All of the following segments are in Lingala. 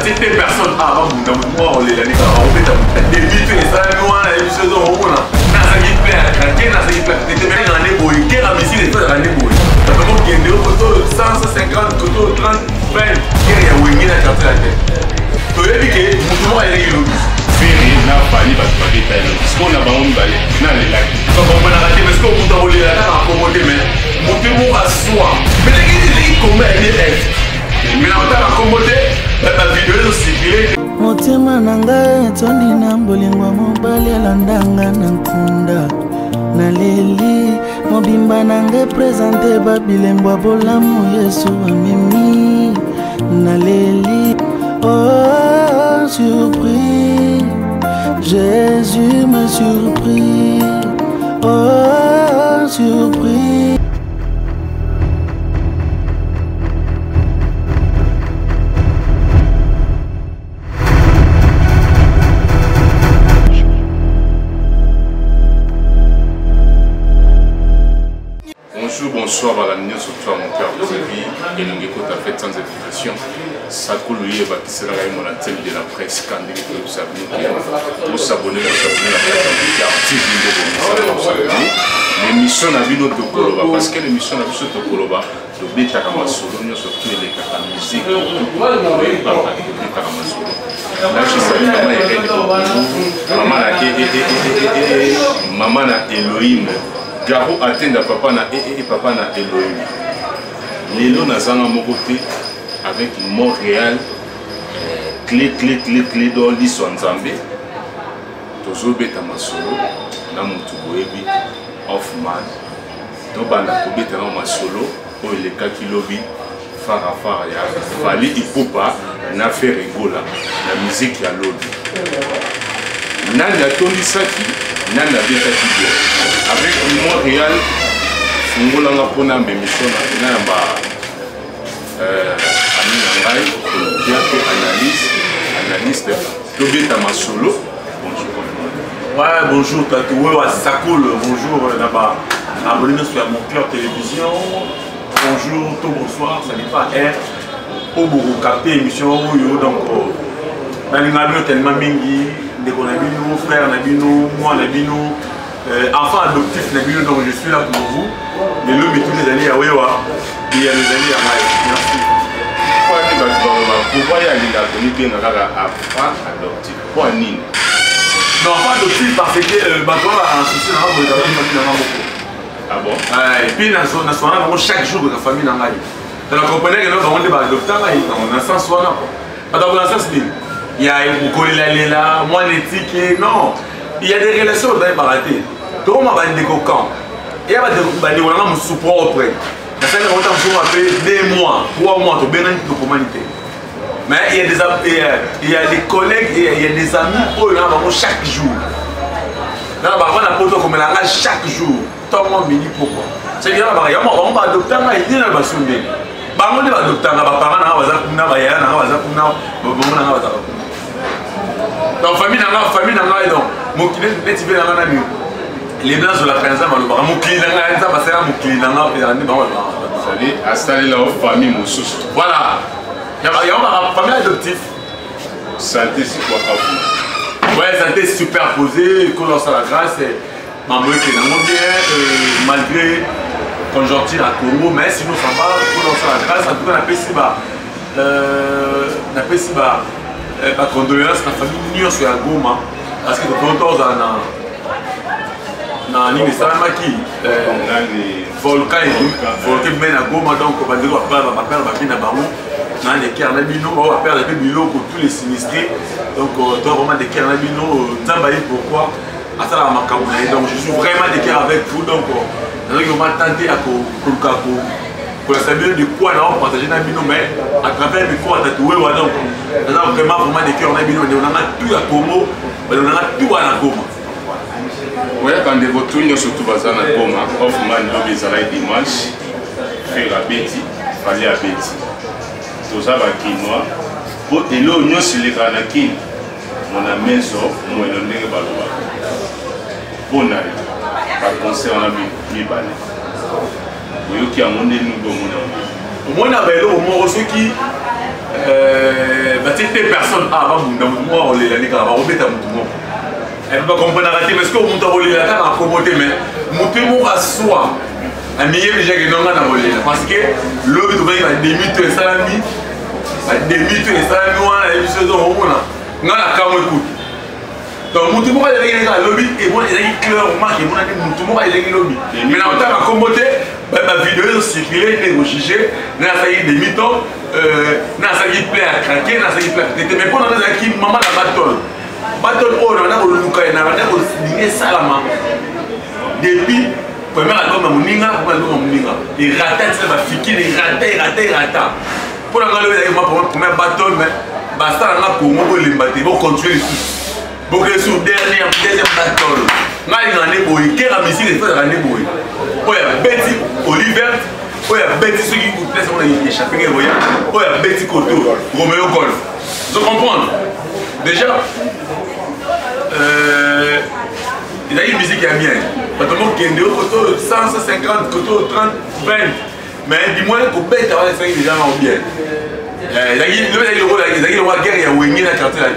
c'était personne avant mon amour, les années on fait des buts et ça nous on a eu ce dont on a ça qui plaît quand ça qui plaît c'était bien en éboy quelle amitié les fois en éboy ça fait comme qu'il y a des photos 150 photos 30 20 quel y a où il y a la tête to yebi ke mutu mo ele yelo feri na bali ba beta yelo parce qu'on a ba on balé na le lac ko ko na ka te parce que mutu o le la na ko mo te mais mutu mo aswa mais les comme elle est mais na ta ko mo te ba vidéo circuler motema nanga tondi na mbolingwa mobali alandanga na nkunda na leli mobimba nanga présenter babilembwa bolamu Yesu amemi na leli. Oh, surpris, Jésus m'a surpris. Oh, surpris. Bonsoir à la nuit, surtout à mon cœur TV et nous écoutons à fait sans invitation. Ça coule qui sera mon antenne de la presse quand vous s'abonnez à l'émission à Vino de Koloba parce que l'émission à Vino de Koloba le bêta Kamasolo, nous surtout les cartes musique, maman a Elohim. Garo atteint papa na papa na Elohim. Lelo na zanga mokote avec Montréal clé dans l'histoire Nzambe. Tozo beta masolo na mutu boyebi Hoffman. To bana ko beta na masolo o le kakilobi fara ya Fali Ipupa na faire rigola la musique ya lodi. Nanda Tony Saki nanda beta kibia. Avec Montréal, nous avons fait une émission analyste, Solo. Bonjour. Ouais, bonjour, Tatoué, ça coule. Bonjour, abonnez-vous sur Mon Cœur Télévision. Bonjour, tout bonsoir, ça n'est pas R. Au Bourou Capé, émission, donc, dans les tellement mingi, dès qu'on a vu nos frères, on a vu nous, moi, on a vu nous. Enfant adoptif, donc je suis là pour vous. Les loups, tous les années à Wewa, il y a les années à Maï. Merci. Pourquoi il y a des enfants adoptifs? Pourquoi Nine? Non, enfant adoptif parce que toi, un souci dans la famille. Ah bon? Et puis, on a chaque jour de la famille dans la vie. Donc, vous comprenez que nous avons des adoptants, on a un sens. Il y a un là, moi, l'éthique, non. Il y a des relations dans les baratés. Tout le monde va être camp. Il y a des gens qui sont propres. Des mois, 3 mois, tu as bien humanité. Mais il y a des collègues et il y a des amis qui chaque jour. Là, on a poto comme chaque jour. Tout le monde me dit pourquoi. C'est bien, on va adopter un idée dans le basundé. On va adopter un parent, donc famille donc mon client les blancs de la présence mon client ça va faire mon client installer la famille Moussous. Voilà, il y a une famille adoptive. Santé c'est quoi à vous? Ouais, santé superposée, colonne à la grâce, maman qui est bien malgré conjoncture à Congo, mais sinon ça va, colonne à la grâce, en tout cas on a fait ma condoléance na famille nyonso ya Goma parce que tonton na nini salamaki volcan mais na Goma donc bandeko bapère babina bango na ndeke na bino ba perdre biloko tous les sinistrés donc toi vraiment des cœurs na bino nzamba yi pourquoi asala makambo donc je suis vraiment de cœur avec vous donc on va tenter à pour la savoir de quoi on va partager dans bino mais à travers le quoi tatoué donc on a vraiment des cœurs dans bino on a tout à Congo mais on a tout à la Goma. Oui, quand de votre tour surtout basé à Goma Hoffman lobby zala dimanche faire la Betty fallait à Betty tout ça va quinoa pour elo nyonso les granakine mon ameso moi le ndenge baloba bona par concert on a mi balé oyoki yango nde nubo mona omona baeloko moko soki batie te personne bamunda motu moko akolelani kaka bakobeta motu moko bakomprenaka te parce que motu akolela kaka akomo te mais motu moko aswa amiyebi jake nonga na kolela parce que lobi tokangi bademi to esalami wana yebi so ezomona nga na kamwe kutu donc motu moko alelaki kaka lobi ezalaki clair marke emonani motu moko alelaki lobi mais na kotaka bakombo te bavideo ezocircule te ezojuge nasalaki demi-temps nasalaki ple ya krake nasalaki ple ya tete mais mpo nanga ezalaki mama na batole oyo nabanda koluka ye nabanda kolinga esalama depuis premier album ya moninga premier album ya moninga erata ntina bafikile erata mpo nanga lobi ezalaki ma premier batole mais basala nga kongo bolemba te bocontinue lisusu bokele sur deuxième batole ngai nga nde boye kera misike efazaka nde boye oyo abeti olivert oyo abeti soki place mona échappe ngai boya oyo abeti koto romeo golf je comprendre déjà ezalaki musique ya bien bato mokende koto 150 koto 30 20 mais dimoi kobeta wana esaki déjà nao bien ezalaki lokwa guerre ya wenge na quartier la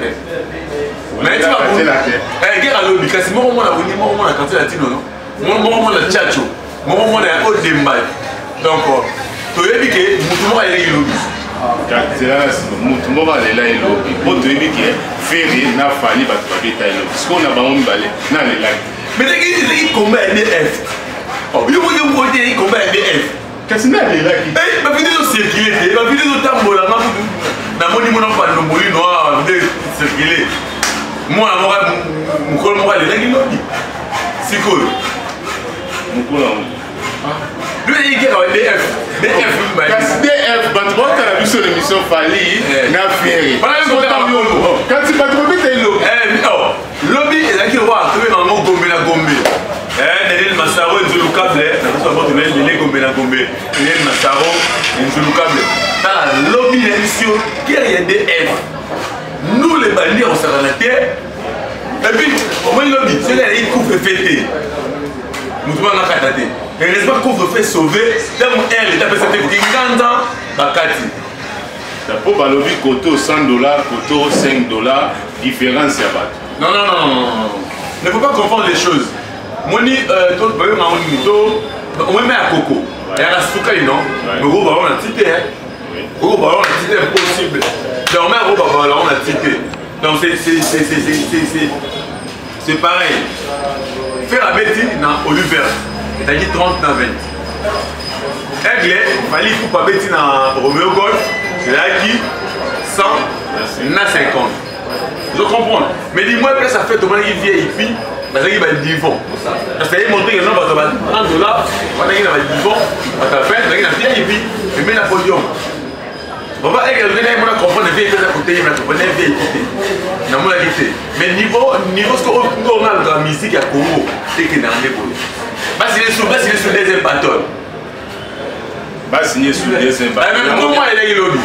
terre guerre alobi kasi moko mona wenge moko mona quartier latino moko mona chacho moko mona ya odemba donc toyebi ke mutu moko alelaki lobi mutu moko alela elobi po toyebi ke feri na fali bato babeta elobi siko na bango mibale na alelaki mais ezalaki combat ya bf yokoyokote ezalaki combat ya bf kasi na alelaki bavide ezocircule te bavide ezotambola namoni mona bandomboli noir nde circule mwana mokolo moko alelaki lobi sikoyo mokolo kasi df bato baotala biso l'émission fali na feri kasi bato babeta elobi lobi ezalaki roi tobenga yango gombe na gombe Daniel Massaro Nzulukable Daniel Gombe na Gombe Daniel Massaro Nzulukable tala lobi na émission guerre de F nous les bandits on s'en a terre et puis au moins lobi c'est là il couvre fêté nous devons la kataté et respect couvre fait sauver dans mon air l'état peut s'être nganda bakati pour balobi koto $100 koto $5 différence ya bato non ne faut pas confondre les choses moni to ba ma oni to o me akoko ya la suka ino go ba on a tité go ba on a tité impossible donc mais go ba on a tité donc c'est pareil faire la bêtise na Oliver et dit 30 na 20 aigle fallait pour pas bêtise na Romeo Golf c'est là qui 100 na 50 je comprends mais dis-moi que ça fait tout le monde qui vient ici parce qu'il va être divan. Parce qu'il montre que non, $100, on a un divan, on a fait, on a bien et puis, il met la podium. On va comprendre les vieilles à côté, on comprend les vieilles équipées. On a moins quitté. Mais niveau ce qu'on a dans la musique à Congo, c'est qu'il y a un début. Parce qu'il est sur deuxième bâton. Ba signé sur deuxième bâton. Mais comment il est lobby?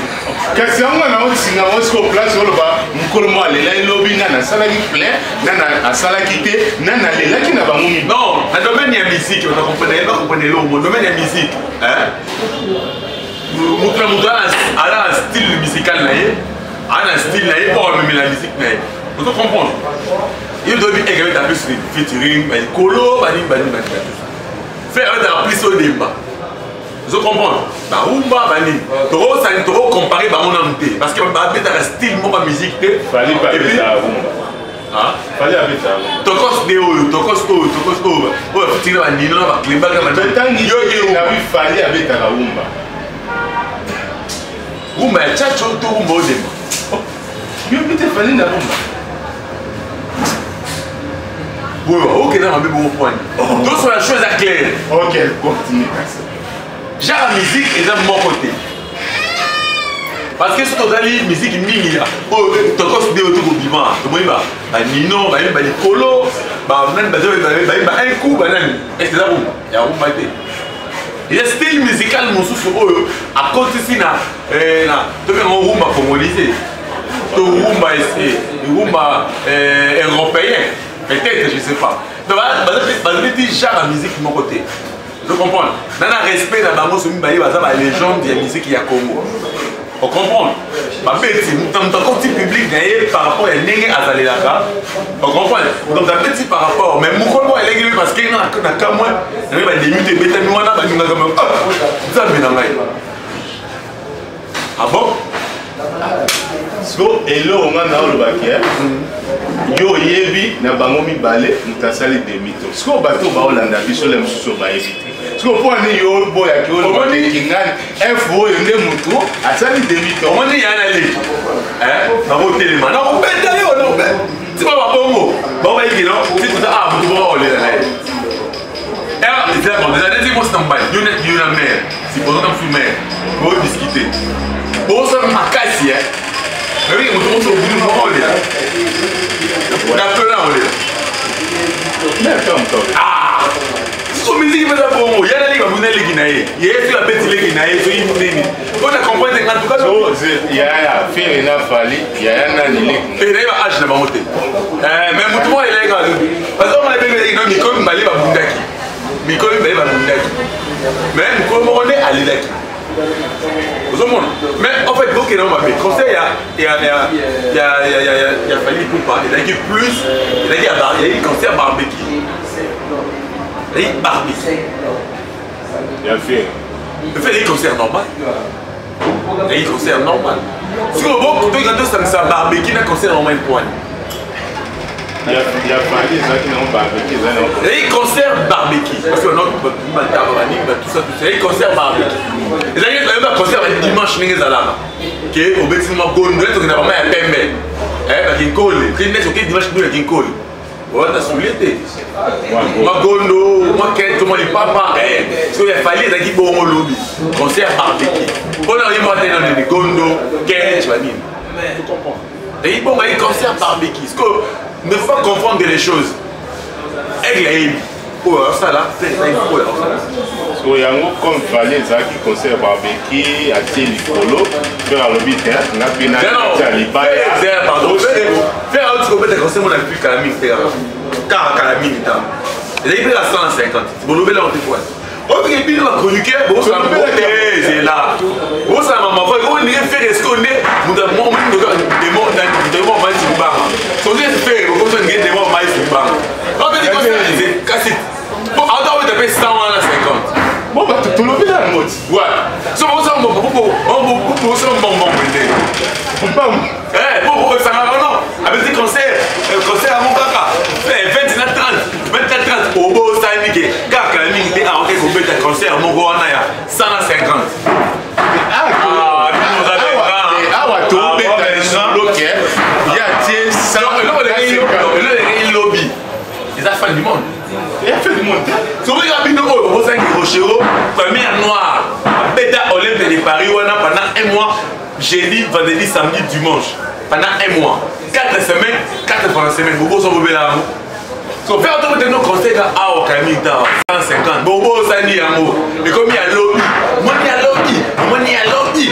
Kasi yango na osinga osko place oloba mukolo mo alela lobby na salaki plein na asalaki te na lelaki na bango mi. Non, na domaine ya musique, on comprendre pas comprendre le domaine ya musique, hein? Mutra ala style musical na ye, ana style na ye pour même la musique na ye. Vous comprenez? Il doit bien également taper sur featuring, bah colo, bani. Faire un plus au débat. Je comprends. Bah rumba bani. Trop ça trop comparer bah mon ante parce que bah bête la style mon musique te. Fallait pas bête la rumba. Ah, fallait bête la rumba. Tokos deo, tokos. Ouais, tu vas nino va climba comme ça. Yo na vi fallait bête la rumba. Rumba chacho to rumba odema. Yo bête fallait na rumba. Ouais, OK, là on va bon point. Donc sur la chose à clair. OK, continue. Genre la musique est de mon côté. Parce que si tu as la musique mingi, tu as des autres vivants. Tu as Nino, tu as Colo, tu as un coup, et c'est là où il y a un coup. Il y a un style musical à côté de ça, tu as un rumba congolais, tu as un rumba européen. Peut-être, je ne sais pas. Donc, je dis genre la musique de mon côté. Je comprends. Dans le respect de la légende de la musique du Congo. On comprend. babeti moto akoti public na ye par rapport ya ndenge azalelaka ocomprendre donc abeti par rapport mais mokolo moko elengi lobi parce que nga na kamwa naye bandemi to ebetami wana balingaka me nzambe na ngai ah bon so eloko nga na olobaki yo oyebi na bango mibale moto asali demito sikoyo bato baolanda biso le mosusu bayebi te sikoyo mpo ani yo boyaki olobakingani info oyo nde moto asali demito omoni ya na leki nakotelema nakobeta yo nakobe tima babongo baobayikino tikuta moto boka olela na ye déjà neti mosi na mobali yo na mare si bozona mosu mare boodiscute bosala makasi mais moto moso obuli moko olela napena olela so musique mpeza bongo ya naleki babuna eleki na ye ye so abeti eleki na ye soyi nini mpona comprendre en tout cas yaya fere na fali yaya nani eleki naye ba age na bango te mais motu moko eleka parce que omona ebenge eleki no mikolo mibale babundaki mikolo mibale babundaki mais mikolo moko nde alelaki mais en fait, donc il y a un conseil, il y a fallu pour parler. Il y a plus, il y a un conseil barbecue. Il y a un barbecue. Il y a fait. Il fait des concerts normaux. Il y a des concerts normaux. Si on veut, quand ça barbecue, il y a un concert normal pour lui. Il y a fallu ça qui n'ont barbecue. Il y a un concert barbecue. Parce que non, tout ça, il y a un concert barbecue. Il y a un concert dimanche, il y a un qui est au bâtiment Gondo, il y a vraiment un PMB. Il y a un col. Il y a un dimanche, il y a un col. On a soulevé. Moi, Gondo, moi, tout le monde est papa. Parce qu'il a fallu qu'il y ait un bon lobby. Concert barbecue. On a eu un Gondo, Kent, tu vas dire. Tu comprends? Il y a un concert barbecue. Ne faut pas confondre les choses. Aigle ça là, c'est ça. So yango comme fallait ça qui concert barbecue à Télé Polo, faire le bit hein, na pina à Libaya. Pardon, faire autre chose peut-être concert mon appui calamine car calamine ta. Il est à 150. Bon le bel en téléphone. Autre que bien la chroniqueur, bon ça c'est là. Bon ça maman va on est faire esconner, nous avons même des mots dans mal sur bas. So c'est faire on peut gagner des mots mal sur bas. On peut dire que c'est cassé. Bon, on doit taper 100 à 50. Bon bah tout le monde là mode. Ouais. So on ça on ça bon ça non. Avec des concerts à mon kaka. 29 30 au beau ça niqué. Kaka niqué à OK ko beta concert mon go na ya 150. Les affaires du monde. Les affaires du monde. Si vous regardez vous avez un Rochero, première noire, à Beta Olympe de Paris, pendant un mois, jeudi, vendredi, samedi, dimanche. Pendant un mois. 4 semaines, 4 fois la semaine. Vous sont vous là. Si vous faites autant de nos conseils à Okamita, 150. Bobo, ça n'y a un mot. Mais comme il y a lobby, moi il y a lobby, moi il y a lobby.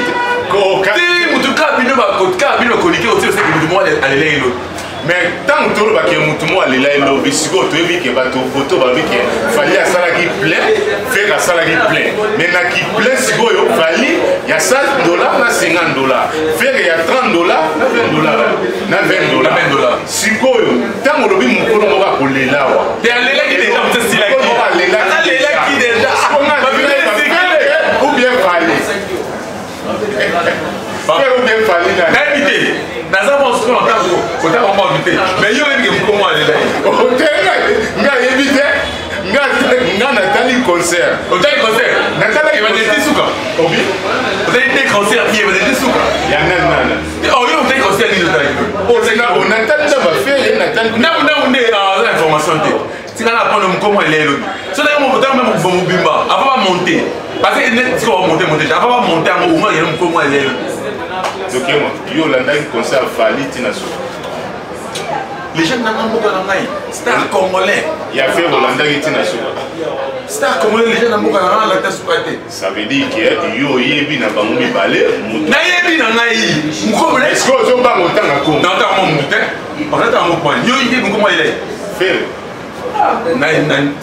En tout cas, il y a un coliqué aussi, c'est que vous devez aller là. Mais tant que tout le monde est là, il y a un biscuit, il y a un photo, il fallait à ça qui plaît, faire à ça qui plaît. Mais qui plaît, il y a 100 $, na 50 $. Faire il y a 30 $, na 20 $. Si tant que le monde est là, il y a un qui déjà, ou bien fallait. Ou bien fallait. Dans un bon score, on t'a vraiment invité. Mais il y a un comment aller là. On t'a invité. On a un concert. On t'a un concert. Il va être souka. Oui. On a des concerts qui va être souka. Il y a un oh, on a un concert qui on attend de information. Si on a pas de comment aller là. Si on a un moment même pour bimba, avant de monter. Parce que si on va monter, avant de monter, on va voir comment aller là. Donc, yo landa un concert Fali Tinaso. Les jeunes n'ont pas de star congolais. Il a fait Rolanda Tinaso. Star congolais, les jeunes n'ont pas de ça veut dire que yo yebi na bango mi balé. Na yebi na ngai. Mukobele. Est-ce que on va monter na ko? Non, t'as mon muté. On a ta mon point. Yo yebi comment il est. Faire. Na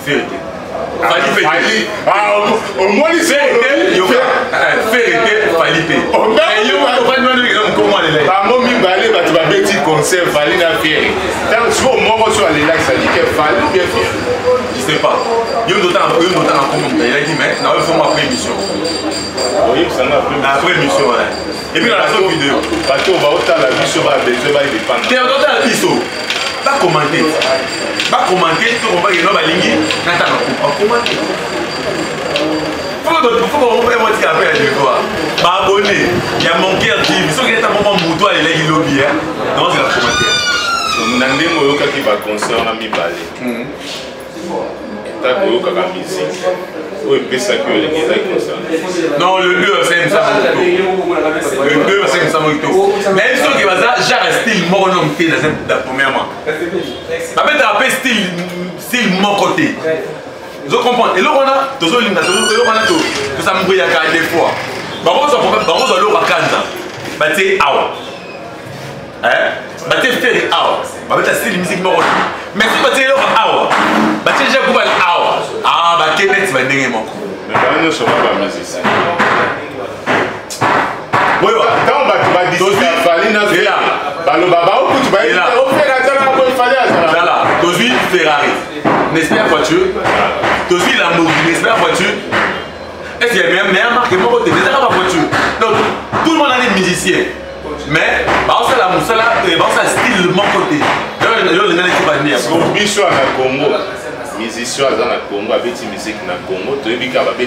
faire. Fali. Au moins il fait yo. Faire Fali. Et yo va comment c'est Valina Fieri. Tant que vous m'avez sur les lacs, ça dit que Valina ou bien Fieri. Je sais pas. Il y a d'autant en commun. Il a dit, mais on va faire après émission. Oui, ça m'a pris. Après émission, ouais. Et puis dans la seconde vidéo. Parce qu'on va autant la vie sur la besoin va dépendre. Tu as entendu la vidéo. Pas commenter. Pas commenter, tu comprends que non, la ligne. Pas commenter. Faut qu'on fasse un petit appel à chaque fois. Bah abonné. Il y a mon cœur qui. Ils sont qui est un moment mouton à l'éleg lobby. Non, c'est la commentaire. Nous avons eu qui va concert à mi balé. T'as eu la musique. Oui, puis ça que les gars concert. Non, le 2 c'est ça. Le 2 c'est ça moto. Mais ils sont qui va ça, j'ai style mon nom dans la première mois. Ça veut dire un style mon côté. Je comprends. Et là on a toujours une tout ça me brille à des fois. Bah on va l'eau à Canada. Bah c'est out. Hein? Bah c'est fait out. Bah c'est style musique mon côté. Mais si bah c'est l'eau out. Bah c'est déjà coupé out. Ah bah Kenneth va dégager mon coup. Mais quand nous sommes pas musiciens. Oui, quand on va discuter Valina Fieri. Bah le baba au coup tu vas dire on fait la tala pour fallait à ça. Là, Tozi Ferrari. N'espère voiture. Tozi Lamborghini, n'espère voiture. Est-ce qu'il y a bien meilleure marque mon côté, n'espère pas voiture. Donc tout le monde a des musiciens. Mais bah on la moussa là, bah on style de mon côté. Là qui va venir. Au bicho à Congo. Musicien dans la Congo avec une musique na Congo, tu es bien capable de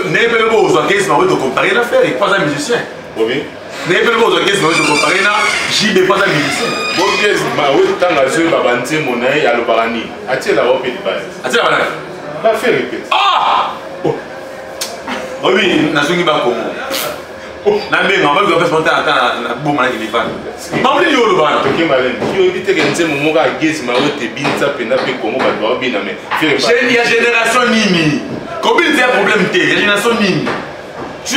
n'est pas aux orchestres, mais on va comparer l'affaire, il croise un musicien. Oui. N'est pas aux orchestres, mais on va comparer là, j'y vais pas un musicien. Bon, qu'est-ce que ma oui, tant que je vais balancer mon œil à l'Obarani. As-tu la robe de base? As-tu la banane? Va faire répéter. Ah! Oui, na songi ba Congo. Na bien, on va faire spontané na boum na téléphone. Pas plus yo le ban. Ok malin. Yo éviter que nzé mon moka gezi ma wote binza pena pe Congo ba doit bien mais. Il y a génération nini. Combien il y a problème té? Il y a génération nini.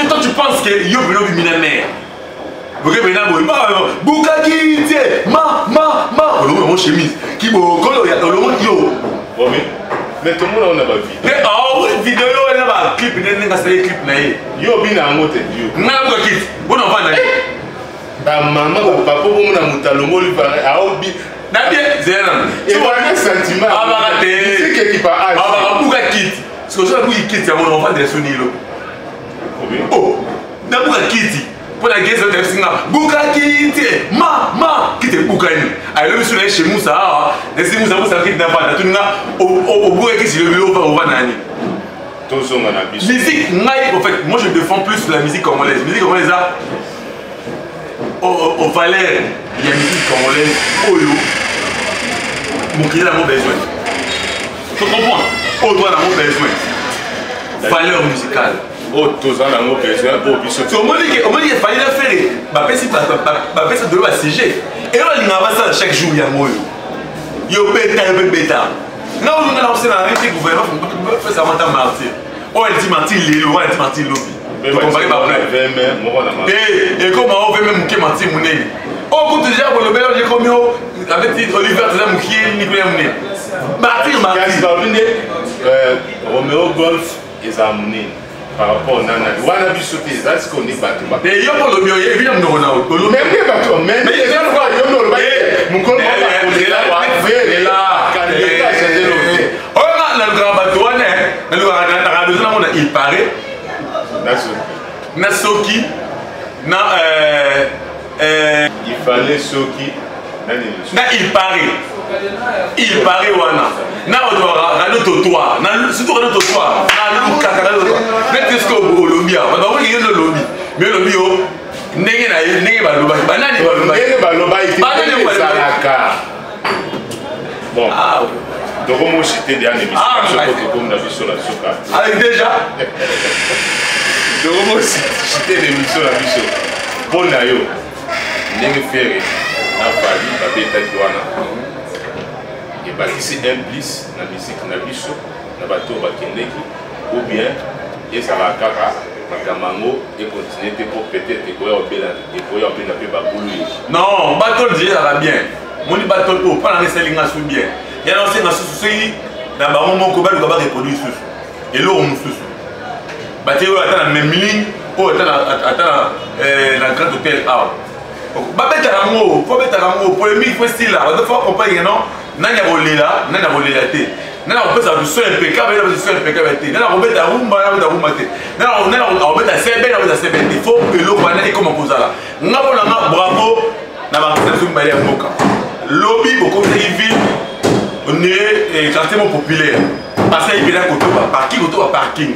Toi tu penses que yo velo bi minamère. Vous avez bien boy ba Bukaki té ma. Olo mon chemise. Ki bo kolo ya olo yo. Oui. Mais tout le monde a pas vu. Mais oh, vidéo là bas clip n'est pas clip na yé. Yo bina ngote dio. Na ko kit. Bon on va na. Ta maman papa bo mona mutalongo li va a obi. Na bien, zéro. Et voilà un sentiment. Ah bah raté. C'est que qui pas âge. Ah bah buka kit. Parce que ça buka kit ya mon enfant de sonilo. Oh. Na buka kit. Pour la guerre de singa. Buka kit. Ma kit buka ni. Alors le sur chez Moussa, laissez Moussa kit na pas. Tu nga au buka kit le bureau va nani. Musique, en fait, moi je défends plus la musique congolaise. Musique congolaise, au Valère, il y a musique congolaise, Oyo, mon client a mon besoin. Tu comprends? Au droit a mon besoin. Valeur musicale. Oh, tous en ont besoin, oh, bichot. Au moins, il fallait la faire. Ma personne de la CG. Et là, il y a ça chaque jour, il y a Moyo. Il y a bêta. Là, on a lancé dans la réalité gouvernement, on fait ça maintenant martyr. Oh, elle dit martyr Lélo, elle dit martyr Lobi. Tu comprends pas? Et comment on veut même mouquer martyr Mounei? Oh, quand tu dis à Bolobé, j'ai commis avec Oliver, tu as mouqué Nicolas Mounei. Martyr. Roméo Golf et Zamouni. Par rapport à Nana, Wana Bissoté, c'est ce qu'on est battu. Mais il y a pas le mieux, évidemment, non, on a. Mais il y a pas de mais il y a pas de mon collègue, on est là, il paraît. Nasoki. Il fallait Soki. Il paraît. Il paraît wana. Na odora na totoa. Na surtout na totoa. Na luka na totoa. Qu'est-ce que au lobby a? Ba oui, il y a le lobby. Mais le lobby o ndenge na ndenge ba loba. Ba nani ba loba? Ndenge ba loba ite. Ba nani ba salaka. Bon. Ah. Donc moi j'étais déjà des émissions comme la biso la soka. Ah déjà. Donc moi j'étais des émissions la biso. Bon na yo. Ndenge faire na Bali ba beta kiwana. Et bâtissez un bliss dans la musique na biso na bato bakendeki ou bien et ça va kaka makamango et continuer pour peut-être ekoya obela pe babulu. Non, bateau déjà ça va bien. Moni bateau ko pas na selinga sou bien. Ya na senga sou na ba moment ko ba ba reproduire sou. Et l'eau on sou. Bateau attend la même ligne ou attend la grand hôtel A. babeta rango faut beta rango polémique faut style là on faut comprendre non nanya bolela te nana kopesa du son impeccable na du son impeccable te nana kobeta rumba te nana kobeta sebe te faut eloko wana ekoma kozala nga mpona nga bravo na bakristian mibale ya mboka lobi bokomisa ville on est quartier populaire parce que il y a koto parking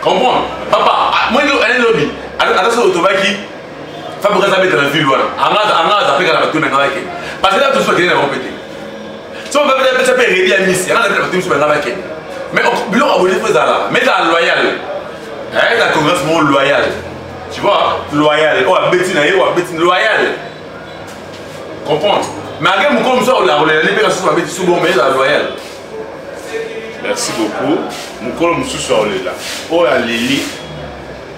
comprends papa moi elle lobi attention otobaki fabriquer ça mettre dans la ville voilà anga apeka na bato na ngaki parce que là tout soit qui na répéter si on va peut-être ça peut aider à Miss anga na bato sur ngaki mais biloko abonné faut ça mais la loyal la congrès mon loyal tu vois loyal oh abeti na yo abeti loyal comprends mais again mon comme ça on la les personnes sont abeti sous bon mais la loyal. Merci beaucoup. Mukolo mususu olela. O ya leli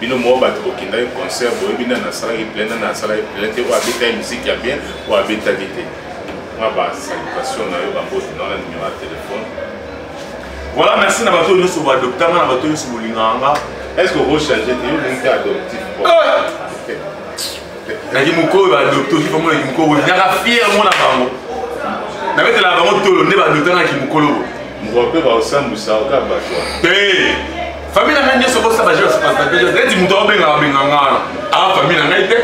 bino mo bato bokinda concert boye bina na sala pleine te o abeta musique ya bien o abeta vite. Moi ba salutation na yo ba bote na numéro de téléphone. Voilà, merci na bato nyonso ba docteur na bato nyonso bolinganga. Est-ce que vous changez de link adoptif? Na ki mukolo ba docteur ki mo na ki mukolo na fier mo na bango. Na bete la bango tolo ne ba docteur na ki mukolo. Mwape ba osambusa okabakwa. Famille na ngani so bosa ba je se passe déjà dit muto obenga ngana a famille na ngai te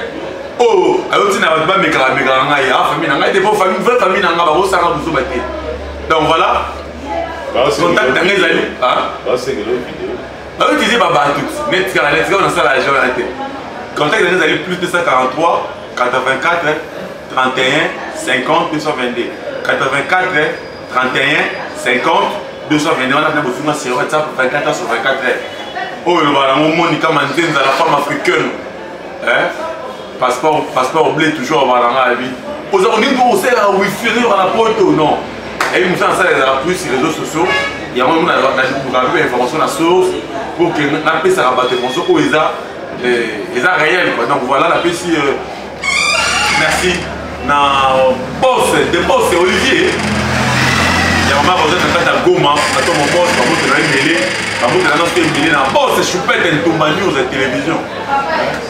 oh ayoti na ba mekala ngai a famille na ngai te pour famille vraie famille na nga ba osanga buzo ba te donc voilà contact na ngai zali ba segelo vidéo ba utiliser ba tout net ka na sala je na te contact na ngai zali plus 243 84 31 50 222 84 31 50 222 on a bien besoin sur WhatsApp 24 sur 24 heures. Oh le voilà mon monde comme en train de la femme africaine. Hein? Passeport bleu toujours voilà la vie. Aujourd'hui pour c'est la wifi dans la porte non. Et nous ça les appuis sur les réseaux sociaux. Il y a un moment on a vu information la source pour que na pesa rabattre information au ils a réel quoi. Donc voilà la PC merci na boss de boss Olivier. Il y a un moment où vous êtes à Goma, à mon boss, à votre mêlée, à votre annonce qui est mêlée. Mon boss, c'est Choupette et Tomba News à la télévision.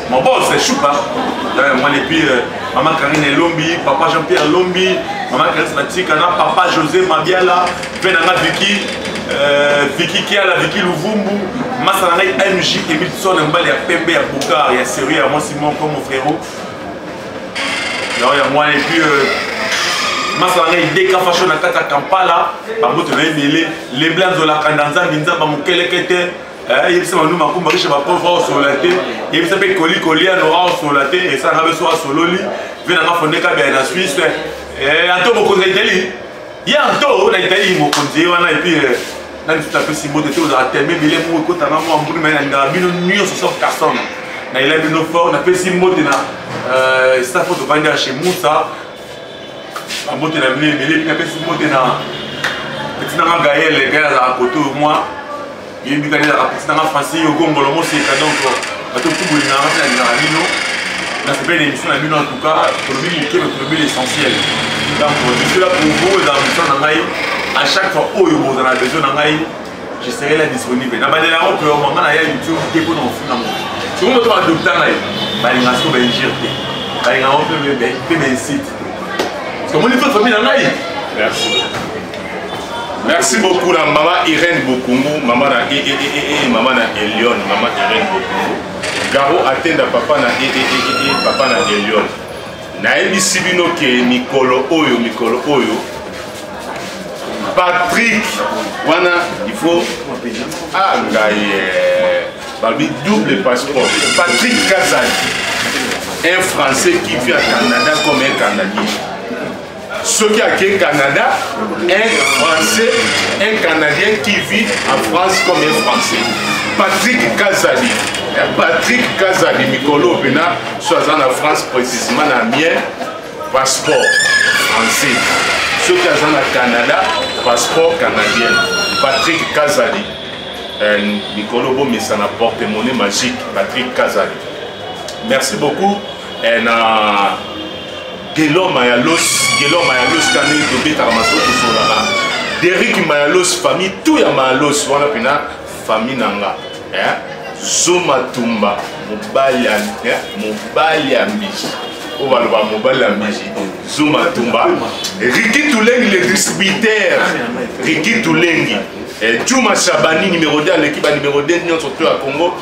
Mon boss, c'est Choupa. Moi, et puis, maman Karine Lombi, papa Jean-Pierre Lombi, maman Charismatique, papa José Mabiala, Benanga Vicky, Vicky Kiala, Vicky Louvumbu, Massanangai MJ, Emile Son, Mbali, Pembe, Boukar, il y a Sérieux, il y a moi Simon, comme mon frérot. Il y a moi et puis. Masanga ideka fashion na kata Kampala bamoto na emele les blancs de la kandanza binza ba mukele kete yebisa manu makumba riche ba pauvre solate yebisa pe koli no solate et ça ngabe so sololi vena nga fondeka bien na Suisse ato mokonzi Italie ya ato na Italie mokonzi wana et puis na tout à fait si mot de tout à terme bile mo ko tanga mo ambulu mais na bino nuyo so personne na il a bino fort na pe si mot de na ça faut de vendre chez Moussa Ambote na mili mili na pesi mote na petit na Gaël à côté moi il bi kana la petit na Francis Ogongolo mo c'est donc bato tout boulina na bino na c'est belle émission na bino en tout cas pour l'essentiel donc je suis là pour vous dans l'émission na ngai à chaque fois où vous avez besoin na ngai je serai là disponible na bandela on peut moment na YouTube qui pour nous faire na si vous me trouvez docteur na ba l'ingaso ba ingirte ba l'ingaso peut site. Comment il faut famille dans l'aïe? Merci. Merci beaucoup la maman Irène Bokungu, maman na maman na Elion, maman Irène Bokungu. Garo atteint papa na papa na Elion. Na ebisi bino ke mikolo oyo. Patrick wana il faut balbi double passeport. Patrick Kazali, un Français qui vit au Canada comme un Canadien. Ceux qui sont au Canada, un Français, un Canadien qui vit en France comme un Français. Patrick Kazali, Mikolo Bena, soit en France précisément, dans mien, passeport français. Ceux qui sont au Canada, passeport canadien. Patrick Kazali. Mikolo Bo, mais ça n'a porte-monnaie magique. Patrick Kazali. Merci beaucoup. Gelo Mayalos Kane Dobé Taramaso Solara. Derrick Mayalos famille tout ya Mayalos wana pena famille nanga. Zoma Tumba mobali ambi. on va le voir mobile la magie. Zuma Tumba. Riki Toulengi, le distributeur. Riki Toulengi. Tchouma Chabani, numéro 2 à l'équipe numéro 2, surtout à Congo.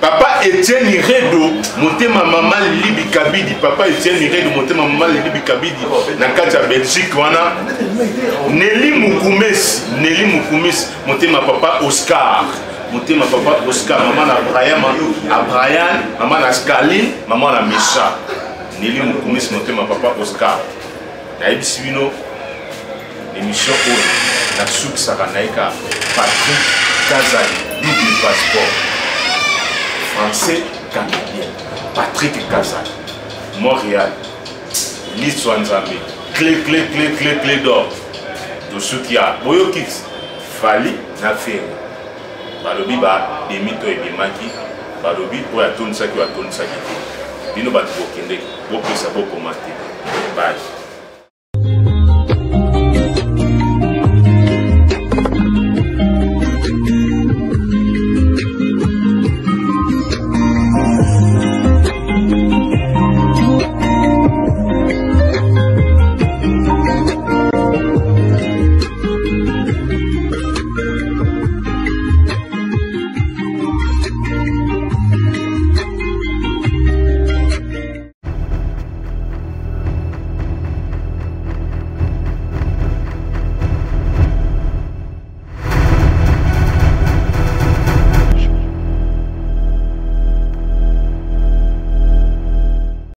Papa Etienne Iredo, monté ma maman Libi Kabidi. Papa Etienne Iredo, monté ma maman Libi Kabidi. Nakata Belgique, wana. Nelly Moukoumès, monté ma papa Oscar. Monté ma papa Oscar, maman na Brian, maman na Scaline, maman na Mesha. Nelly Moukoumès, monté ma papa Oscar. Naïb Sivino, l'émission où la souk Saranaïka, Patrick Kazali, double passeport. Français canadien, Patrick Kazali, Montréal, l'histoire Nzambe, clé d'or. De ceux qui a Boyo Kids, Fali, Nafé, Balobi, Demito et Bimaki, Balobi, pour la tourne ça qui va tourner ça qui est. Dino Batbo Kende, beaucoup ça, beaucoup commenter. Bye.